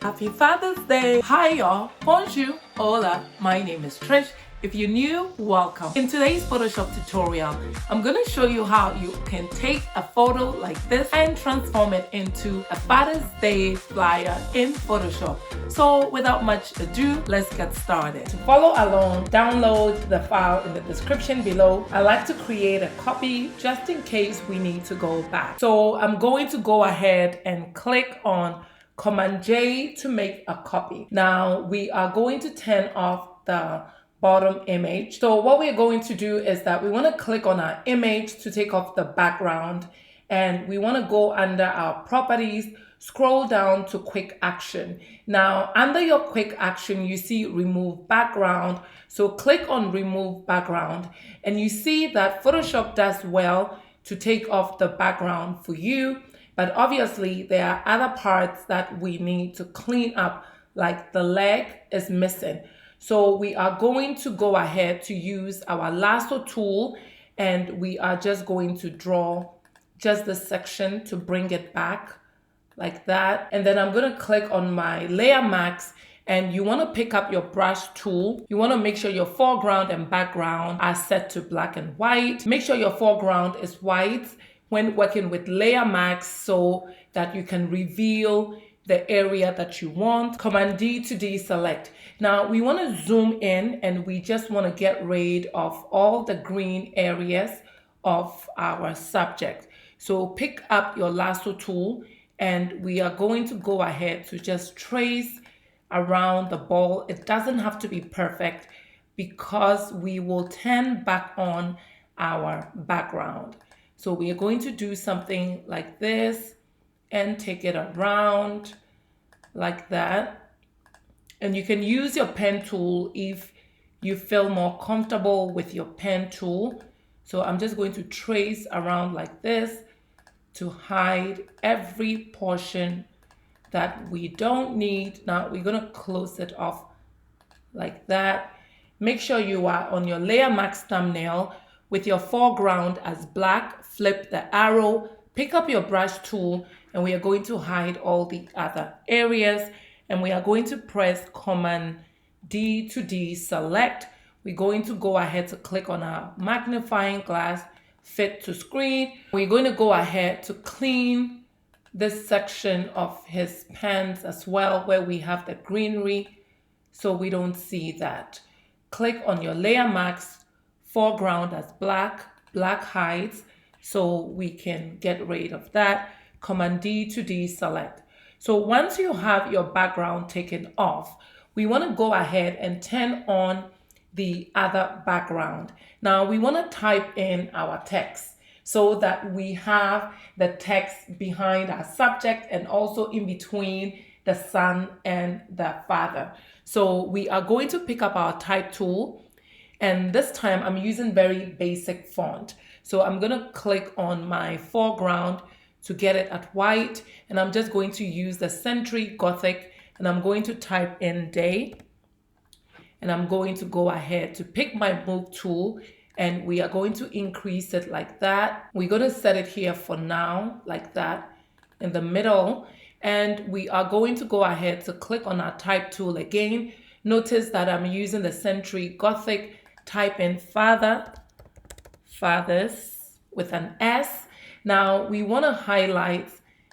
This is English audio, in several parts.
Happy Father's Day! Hi y'all, bonjour, hola, my name is Trish. If you're new, welcome. In today's Photoshop tutorial, I'm going to show you how you can take a photo like this and transform it into a Father's Day flyer in Photoshop. So without much ado, let's get started. To follow along, download the file in the description below. I like to create a copy just in case we need to go back. So I'm going to go ahead and click on Command J to make a copy. Now we are going to turn off the bottom image. So what we're going to do is that we want to click on our image to take off the background, and we want to go under our properties, scroll down to quick action. Now under your quick action you see remove background, so click on remove background and you see that Photoshop does well to take off the background for you. But obviously there are other parts that we need to clean up, like the leg is missing. So we are going to go ahead to use our lasso tool, and we are just going to draw just this section to bring it back like that. And then I'm going to click on my layer mask, and you want to pick up your brush tool. You want to make sure your foreground and background are set to black and white. Make sure your foreground is white when working with layer masks so that you can reveal the area that you want. Command D to deselect. Now we want to zoom in, and we just want to get rid of all the green areas of our subject. So pick up your lasso tool, and we are going to go ahead to just trace around the ball. It doesn't have to be perfect because we will turn back on our background. So we are going to do something like this and take it around like that. And you can use your pen tool if you feel more comfortable with your pen tool. So I'm just going to trace around like this to hide every portion that we don't need. Now we're going to close it off like that. Make sure you are on your layer mask thumbnail with your foreground as black. Flip the arrow, pick up your brush tool, and we are going to hide all the other areas. And we are going to press Command D to deselect. We're going to go ahead to click on our magnifying glass, fit to screen. We're going to go ahead to clean this section of his pants as well, where we have the greenery, so we don't see that. Click on your layer mask, foreground as black, black hides, so we can get rid of that. Command D to deselect. So once you have your background taken off, we want to go ahead and turn on the other background. Now we want to type in our text so that we have the text behind our subject and also in between the son and the father. So we are going to pick up our type tool, and this time I'm using very basic font. So I'm going to click on my foreground to get it at white, and I'm just going to use the Century Gothic, and I'm going to type in day, and I'm going to go ahead to pick my move tool, and we are going to increase it like that. We're going to set it here for now like that in the middle, and we are going to go ahead to click on our type tool again. Notice that I'm using the Century Gothic. Type in father, fathers with an S. Now we want to highlight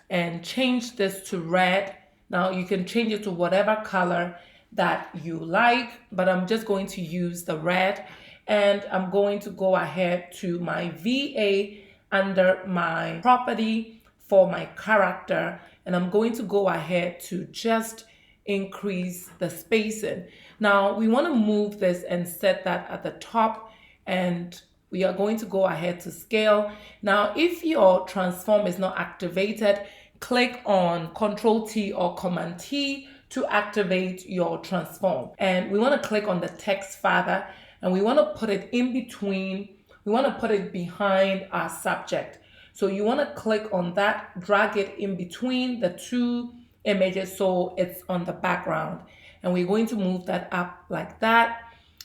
and change this to red. Now you can change it to whatever color that you like, but I'm just going to use the red, and I'm going to go ahead to my VA under my property for my character, and I'm going to go ahead to just increase the spacing. Now we want to move this and set that at the top, and we are going to go ahead to scale. Now if your transform is not activated, click on Ctrl T or Command T to activate your transform. And we want to click on the text father, and we want to put it in between, we want to put it behind our subject. So you want to click on that, drag it in between the two images so it's on the background, and we're going to move that up like that.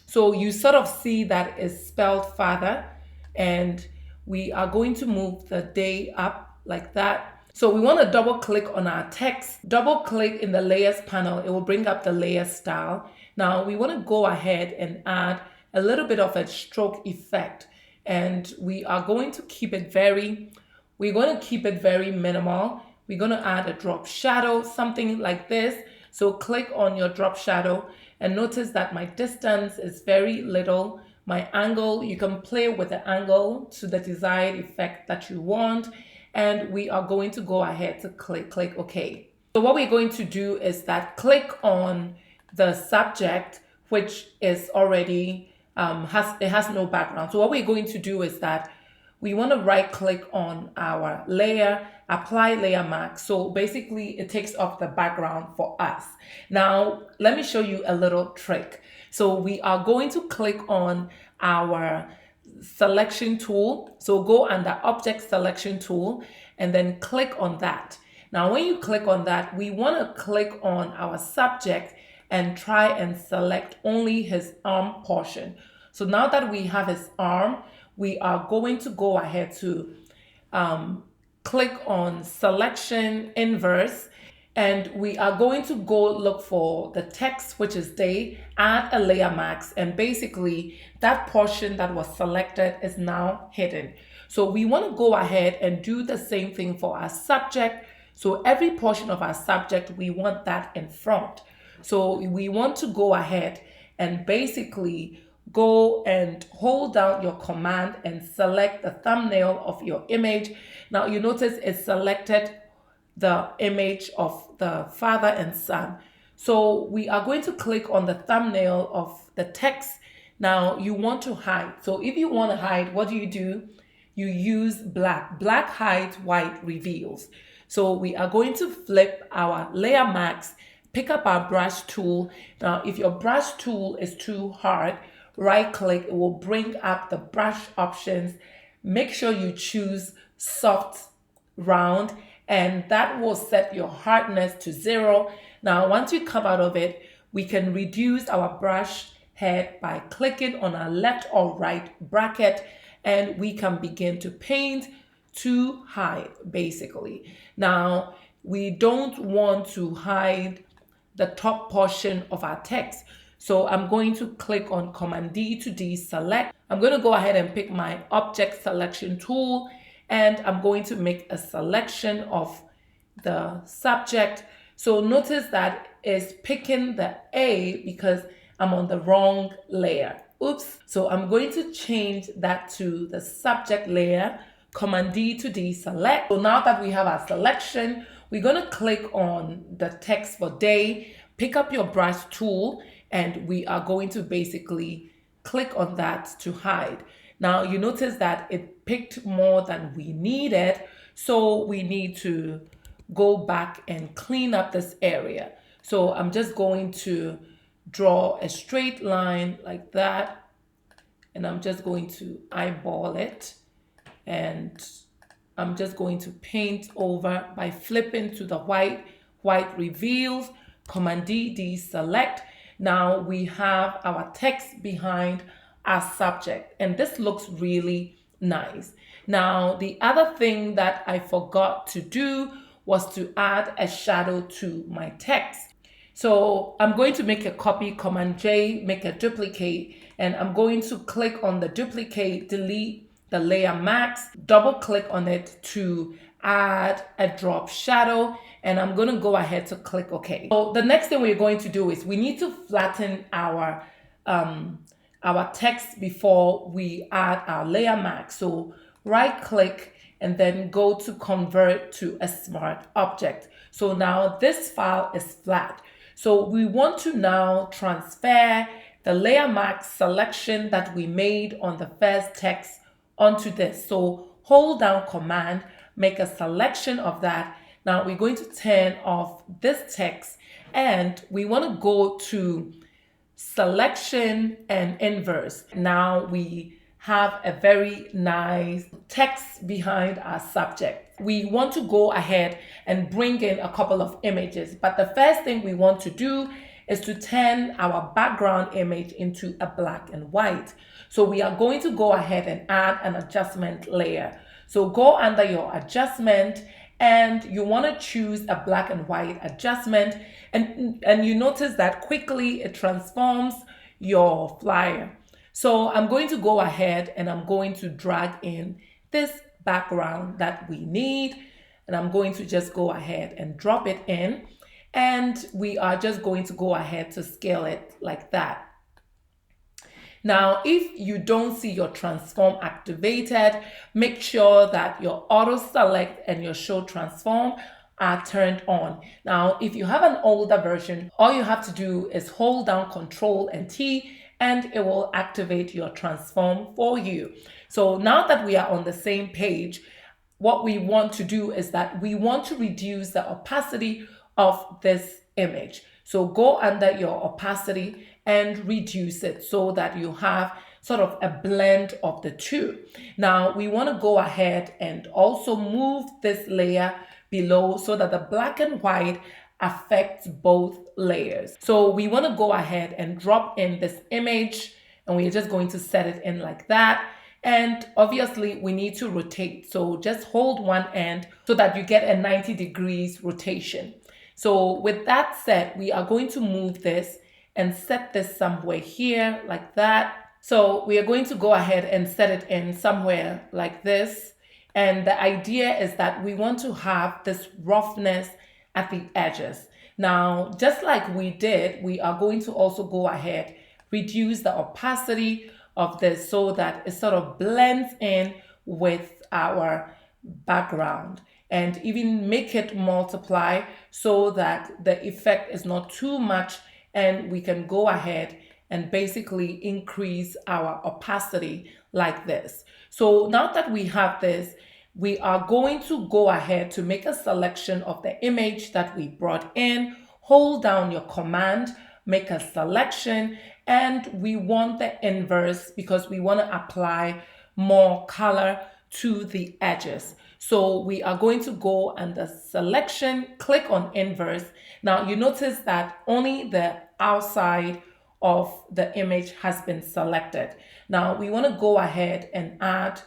So you sort of see that it's spelled father, and we are going to move the day up like that. So we want to double click on our text, double click in the layers panel. It will bring up the layer style. Now we want to go ahead and add a little bit of a stroke effect, and we are going to keep it very minimal. We're going to add a drop shadow, something like this. So click on your drop shadow and notice that my distance is very little. My angle, you can play with the angle to the desired effect that you want. And we are going to go ahead to click OK. So what we're going to do is that click on the subject, which is already, has no background. So what we're going to do is that we want to right click on our layer, apply layer mask. So basically it takes off the background for us. Now, let me show you a little trick. So we are going to click on our selection tool. So go under object selection tool and then click on that. Now, when you click on that, we want to click on our subject and try and select only his arm portion. So now that we have his arm, we are going to go ahead to click on selection inverse, and we are going to go look for the text, which is they, add a layer mask, and basically that portion that was selected is now hidden. So we want to go ahead and do the same thing for our subject. So every portion of our subject, we want that in front. So we want to go ahead and basically go and hold down your command and select the thumbnail of your image. Now you notice it selected the image of the father and son. So we are going to click on the thumbnail of the text. Now you want to hide. So if you want to hide, what do? You use black. Black hides, white reveals. So we are going to flip our layer mask, pick up our brush tool. Now if your brush tool is too hard, right click, it will bring up the brush options. Make sure you choose soft round, and that will set your hardness to 0. Now once we come out of it, we can reduce our brush head by clicking on our left or right bracket, and we can begin to paint to hide basically. Now we don't want to hide the top portion of our text. So I'm going to click on Command D to deselect. I'm going to go ahead and pick my object selection tool, and I'm going to make a selection of the subject. So notice that it's picking the A because I'm on the wrong layer. Oops. So I'm going to change that to the subject layer. Command D to deselect. So now that we have our selection, we're going to click on the text for day, pick up your brush tool, and we are going to basically click on that to hide. Now you notice that it picked more than we needed, so we need to go back and clean up this area. So I'm just going to draw a straight line like that, and I'm just going to eyeball it, and I'm just going to paint over by flipping to the white. White reveals. Command D, deselect. Now we have our text behind our subject, and this looks really nice. Now the other thing that I forgot to do was to add a shadow to my text. So I'm going to make a copy, Command J, make a duplicate, and I'm going to click on the duplicate, delete the layer mask, double click on it to add a drop shadow, and I'm going to go ahead to click OK. So the next thing we're going to do is we need to flatten our text before we add our layer mask. So right click and then go to convert to a smart object. So now this file is flat. So we want to now transfer the layer mask selection that we made on the first text onto this. So hold down Command, make a selection of that. Now we're going to turn off this text, and we want to go to selection and inverse. Now we have a very nice text behind our subject. We want to go ahead and bring in a couple of images, but the first thing we want to do is to turn our background image into a black and white. So we are going to go ahead and add an adjustment layer. So go under your adjustment and you want to choose a black and white adjustment, and you notice that quickly it transforms your flyer. So I'm going to go ahead and I'm going to drag in this background that we need, and I'm going to just go ahead and drop it in, and we are just going to go ahead to scale it like that. Now, if you don't see your transform activated, make sure that your auto select and your show transform are turned on. Now, if you have an older version, all you have to do is hold down Control and T, and it will activate your transform for you. So now that we are on the same page, what we want to do is that we want to reduce the opacity of this image. So go under your opacity and reduce it so that you have sort of a blend of the two. Now we want to go ahead and also move this layer below so that the black and white affects both layers. So we want to go ahead and drop in this image, and we're just going to set it in like that. And obviously we need to rotate. So just hold one end so that you get a 90 degrees rotation. So with that said, we are going to move this and set this somewhere here like that. So we are going to go ahead and set it in somewhere like this. And the idea is that we want to have this roughness at the edges. Now, just like we did, we are going to also go ahead, reduce the opacity of this so that it sort of blends in with our background, and even make it multiply so that the effect is not too much, and we can go ahead and basically increase our opacity like this. So now that we have this, we are going to go ahead to make a selection of the image that we brought in. Hold down your command, make a selection, and we want the inverse because we want to apply more color to the edges. So we are going to go under selection, click on inverse. Now you notice that only the outside of the image has been selected. Now we want to go ahead and add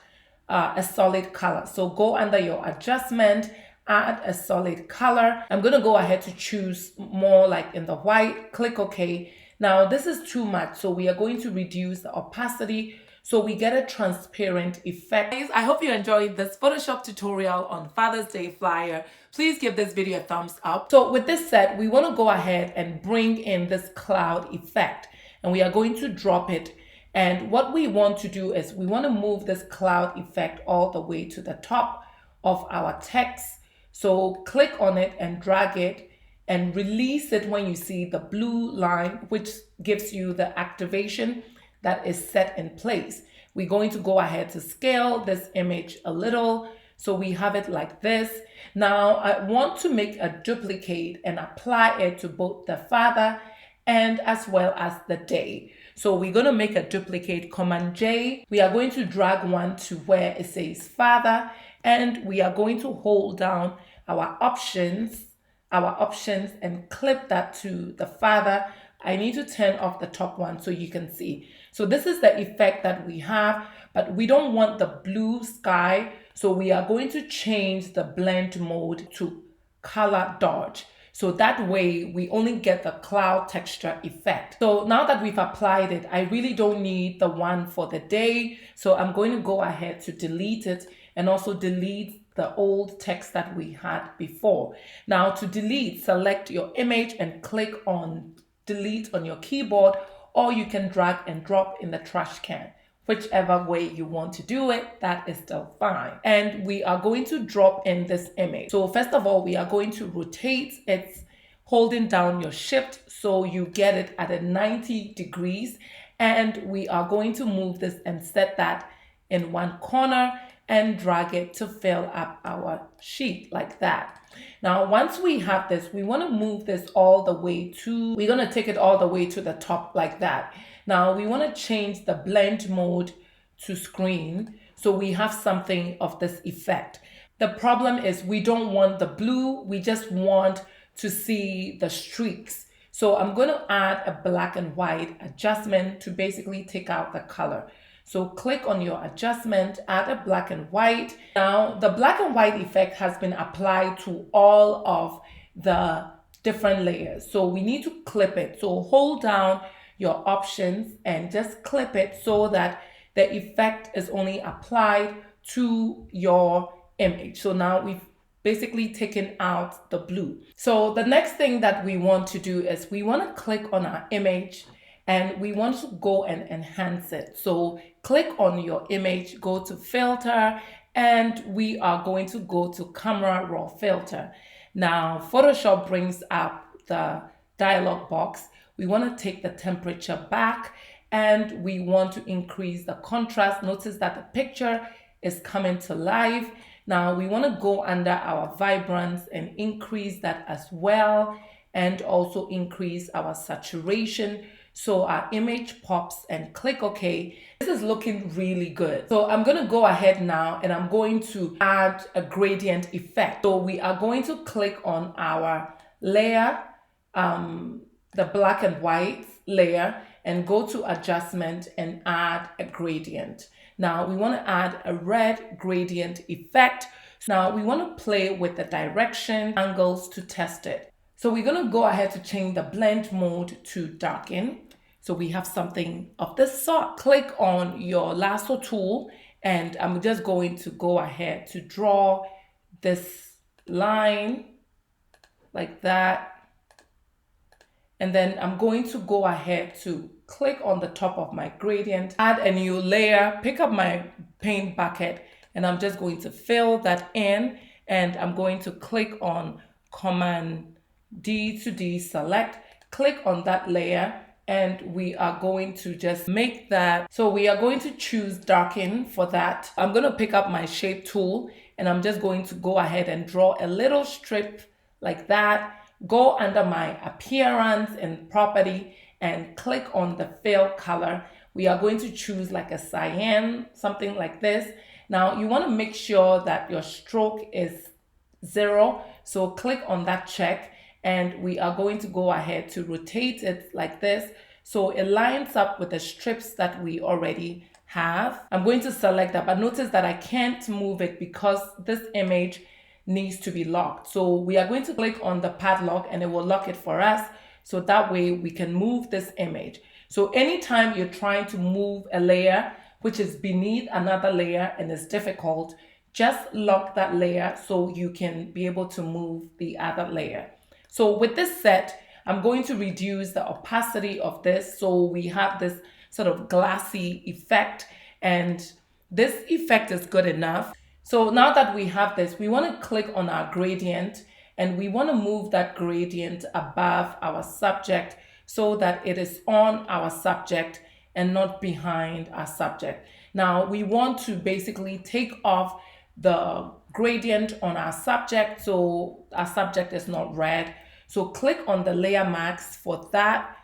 a solid color. So go under your adjustment, add a solid color. I'm going to go ahead to choose more like in the white, click OK. Now this is too much, so we are going to reduce the opacity so we get a transparent effect. Guys, I hope you enjoyed this Photoshop tutorial on Father's Day flyer. Please give this video a thumbs up. So with this said, we want to go ahead and bring in this cloud effect, and we are going to drop it. And what we want to do is we want to move this cloud effect all the way to the top of our text. So click on it and drag it and release it when you see the blue line, which gives you the activation that is set in place. We're going to go ahead to scale this image a little so we have it like this. Now I want to make a duplicate and apply it to both the father and as well as the day. So we're going to make a duplicate, Command J. We are going to drag one to where it says father, and we are going to hold down our options and clip that to the father. I need to turn off the top one so you can see. So this is the effect that we have, but we don't want the blue sky. So we are going to change the blend mode to color dodge. So that way we only get the cloud texture effect. So now that we've applied it, I really don't need the one for the day. So I'm going to go ahead to delete it and also delete the old text that we had before. Now to delete, select your image and click on delete on your keyboard, or you can drag and drop in the trash can. Whichever way you want to do it, that is still fine. And we are going to drop in this image. So first of all, we are going to rotate it, holding down your shift so you get it at a 90 degrees. And we are going to move this and set that in one corner and drag it to fill up our sheet like that. Now, once we have this, we want to move this all the way to, we're going to take it all the way to the top like that. Now we want to change the blend mode to screen so we have something of this effect. The problem is we don't want the blue, we just want to see the streaks. So I'm going to add a black and white adjustment to basically take out the color. So click on your adjustment, add a black and white. Now the black and white effect has been applied to all of the different layers. So we need to clip it. So hold down your options and just clip it so that the effect is only applied to your image. So now we've basically taken out the blue. So the next thing that we want to do is we want to click on our image and we want to go and enhance it. So click on your image, go to filter, and we are going to go to camera raw filter. Now Photoshop brings up the dialog box. We want to take the temperature back and we want to increase the contrast. Notice that the picture is coming to life. Now we want to go under our vibrance and increase that as well, and also increase our saturation so our image pops, and click OK. This is looking really good. So I'm going to go ahead now and I'm going to add a gradient effect. So we are going to click on our layer, the black and white layer, and go to adjustment and add a gradient. Now we want to add a red gradient effect. Now we want to play with the direction angles to test it. So we're going to go ahead to change the blend mode to darken. So we have something of this sort. Click on your lasso tool and I'm just going to go ahead to draw this line like that. And then I'm going to go ahead to click on the top of my gradient, add a new layer, pick up my paint bucket, and I'm just going to fill that in. And I'm going to click on Command D to deselect, click on that layer, and we are going to just make that. So we are going to choose darken for that. I'm going to pick up my shape tool and I'm just going to go ahead and draw a little strip like that. Go under my appearance and property and click on the fill color. We are going to choose like a cyan, something like this. Now you want to make sure that your stroke is 0. So click on that check and we are going to go ahead to rotate it like this. So it lines up with the strips that we already have. I'm going to select that, but notice that I can't move it because this image needs to be locked. So we are going to click on the padlock and it will lock it for us. So that way we can move this image. So anytime you're trying to move a layer which is beneath another layer and is difficult, just lock that layer so you can be able to move the other layer. So with this set, I'm going to reduce the opacity of this. So we have this sort of glassy effect, and this effect is good enough. So now that we have this, we want to click on our gradient and we want to move that gradient above our subject so that it is on our subject and not behind our subject. Now we want to basically take off the gradient on our subject so our subject is not red. So click on the layer mask for that,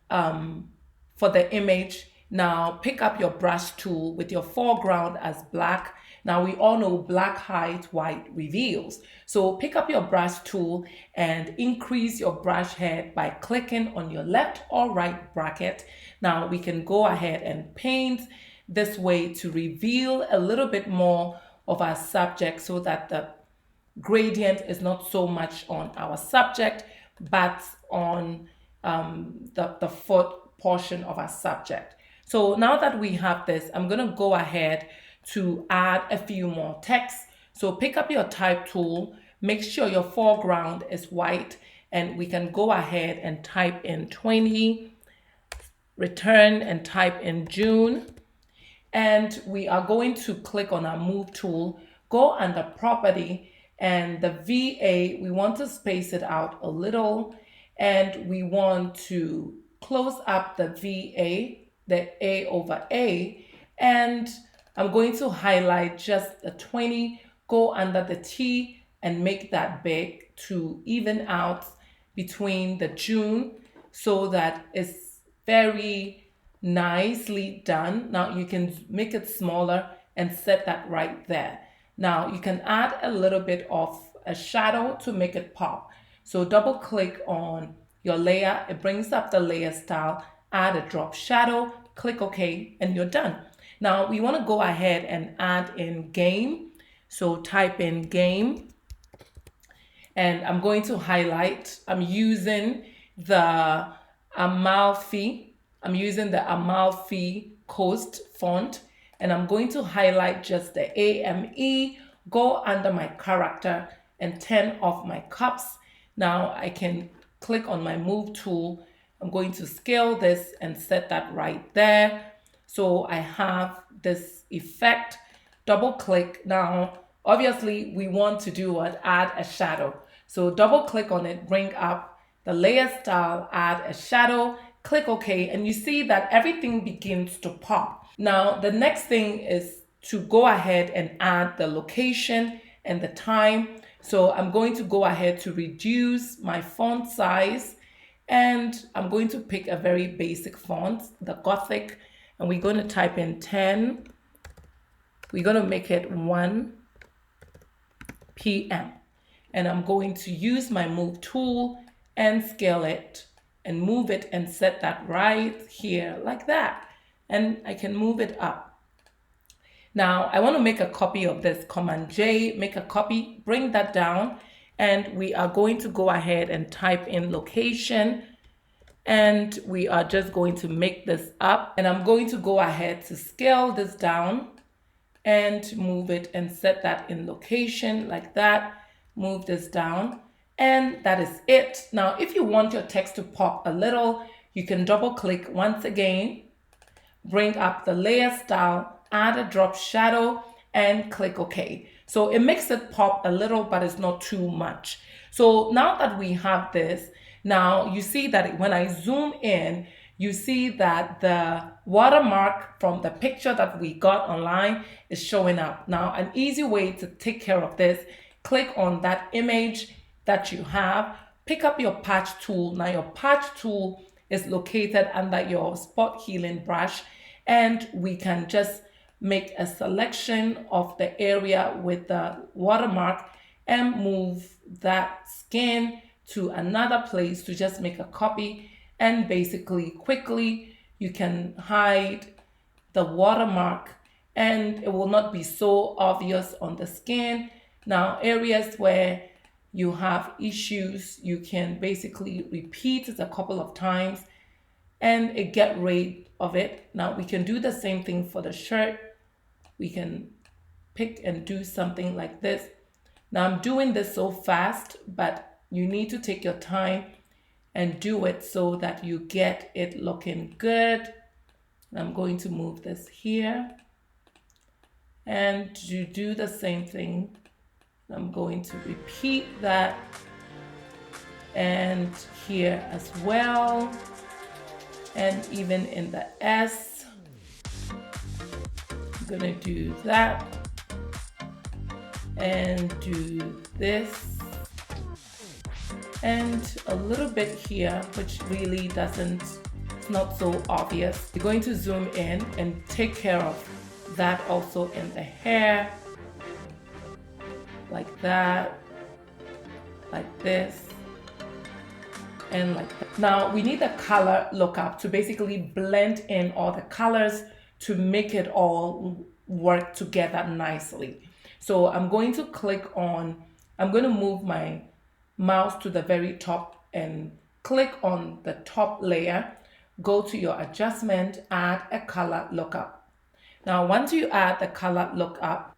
for the image. Now pick up your brush tool with your foreground as black. Now we all know black hides, white reveals. So pick up your brush tool and increase your brush head by clicking on your left or right bracket. Now we can go ahead and paint this way to reveal a little bit more of our subject so that the gradient is not so much on our subject, but on the foot portion of our subject. So now that we have this, I'm going to go ahead to add a few more text. So pick up your type tool, make sure your foreground is white, and we can go ahead and type in 20, return and type in June. And we are going to click on our move tool, go under property, and the VA, we want to space it out a little, and we want to close up the VA, the A over A, and I'm going to highlight just the 20, go under the T and make that big to even out between the June so that it's very nicely done. Now you can make it smaller and set that right there. Now you can add a little bit of a shadow to make it pop. So double click on your layer, it brings up the layer style, add a drop shadow, click OK, and you're done. Now we want to go ahead and add in game. So type in game, and I'm going to highlight. I'm using the Amalfi. I'm using the Amalfi Quistt font, and I'm going to highlight just the AME, go under my character and turn off my cups. Now I can click on my move tool. I'm going to scale this and set that right there. So I have this effect. Double click. Now obviously we want to do what? Add a shadow. So double click on it, bring up the layer style, add a shadow, click OK, and you see that everything begins to pop. Now the next thing is to go ahead and add the location and the time. So I'm going to go ahead to reduce my font size, and I'm going to pick a very basic font, the Gothic, and we're going to type in 10. We're going to make it 1 p.m. And I'm going to use my move tool and scale it and move it and set that right here like that. And I can move it up. Now I want to make a copy of this. Command J, make a copy, bring that down, and we are going to go ahead and type in location, and we are just going to make this up, and I'm going to go ahead to scale this down and move it and set that in location like that. Move this down, and that is it. Now if you want your text to pop a little, you can double click once again, bring up the layer style, add a drop shadow, and click OK. So it makes it pop a little, but it's not too much. So now that we have this, now you see that when I zoom in, you see that the watermark from the picture that we got online is showing up. Now an easy way to take care of this, click on that image that you have, pick up your patch tool. Now your patch tool is located under your spot healing brush, and we can just make a selection of the area with the watermark and move that skin to another place to just make a copy. And basically quickly you can hide the watermark and it will not be so obvious on the skin. Now areas where you have issues, you can basically repeat it a couple of times and it get rid of it. Now we can do the same thing for the shirt. We can pick and do something like this. Now I'm doing this so fast, but you need to take your time and do it so that you get it looking good. I'm going to move this here and to do the same thing. I'm going to repeat that and here as well, and even in the S. I'm gonna do that and do this and a little bit here, which really doesn't, it's not so obvious. You're going to zoom in and take care of that also in the hair, like that, like this, and like that. Now we need the color lookup to basically blend in all the colors to make it all work together nicely. So I'm going to click on, I'm going to move my mouse to the very top and click on the top layer, go to your adjustment, add a color lookup. Now once you add the color lookup,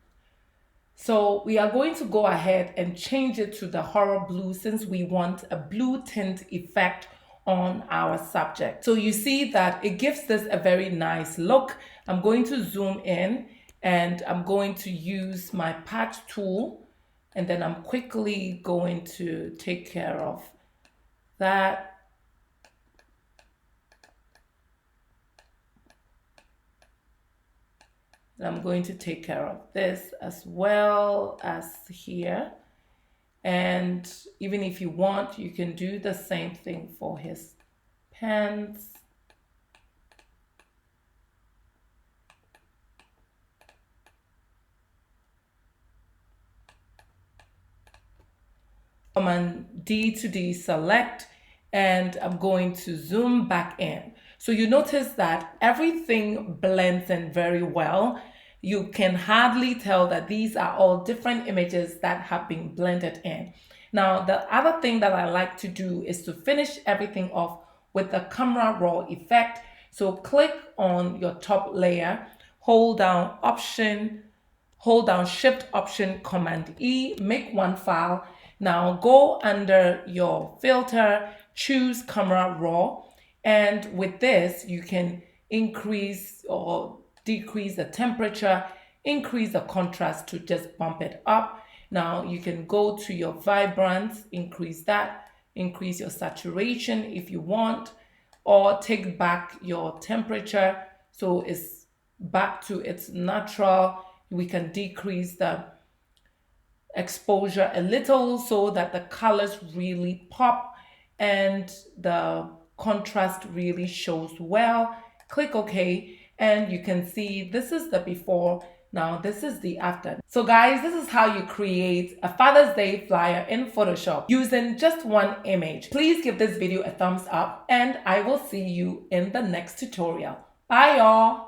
so we are going to go ahead and change it to the horror blue since we want a blue tint effect on our subject. So you see that it gives this a very nice look. I'm going to zoom in and I'm going to use my patch tool, and then I'm quickly going to take care of that. I'm going to take care of this as well as here. And even if you want, you can do the same thing for his pants. Command D to deselect, and I'm going to zoom back in. So you notice that everything blends in very well. You can hardly tell that these are all different images that have been blended in. Now, the other thing that I like to do is to finish everything off with the camera raw effect. So click on your top layer, hold down Shift Option Command E, make one file. Now go under your filter, choose Camera Raw, and with this you can increase or decrease the temperature, increase the contrast to just bump it up. Now you can go to your vibrance, increase that, increase your saturation if you want, or take back your temperature so it's back to its natural. We can decrease the exposure a little so that the colors really pop and the contrast really shows well. Click OK, and you can see this is the before. Now this is the after. So guys, this is how you create a Father's Day flyer in Photoshop using just one image. Please give this video a thumbs up and I will see you in the next tutorial. Bye y'all.